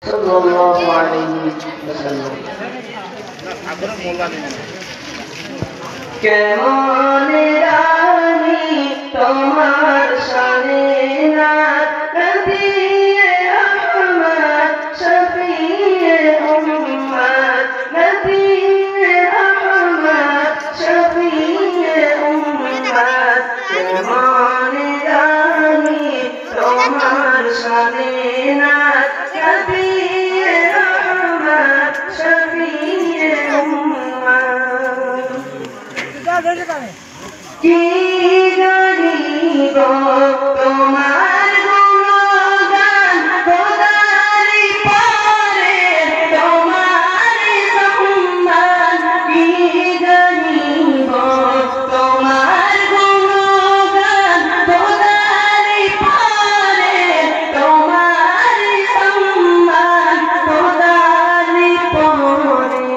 সাল্লাল্লাহু আলাইহি ওয়াসাল্লাম। কেমন রানী তোমার শানে নাত নবিয়ে আহমদ শফিয়ে উম্মত নবিয়ে আহমদ শফিয়ে উম্মত কেমন রানী তোমার শানে নাত নবিয়ে আহমদ শফিয়ে উম্মত কি জানিব তোমার গুণগান খোদারি পারে তোমার সম্মান কি জানিব তোমার গুণগান খোদারি পারে তোমার সম্মান খোদারি পারে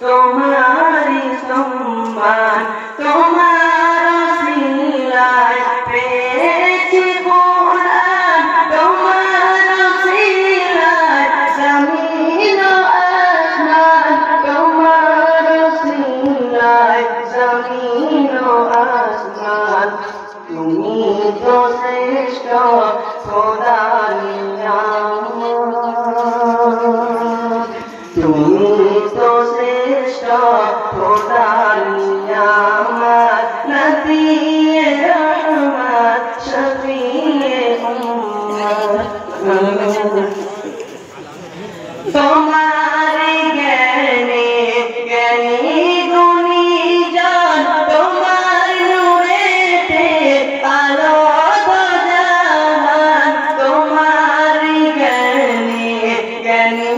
তোমার সম্মান তোমার সিলায় পেয়েছি কোরআন তোমার সিলায় জমিন ও আসমান তোমার সিলায় জমিন ও আসমান তুমি তো শ্রেষ্ঠ খোদার নিয়ামত তুমি তো শ্রেষ্ঠ খোদার নিয়ামত নবিয়ে আহমদ শফিয়ে উম্মত তোমার জ্ঞানে জ্ঞানী গুণীজন তোমার নূরেতে আলো জাহান তোমার জ্ঞানে জ্ঞানী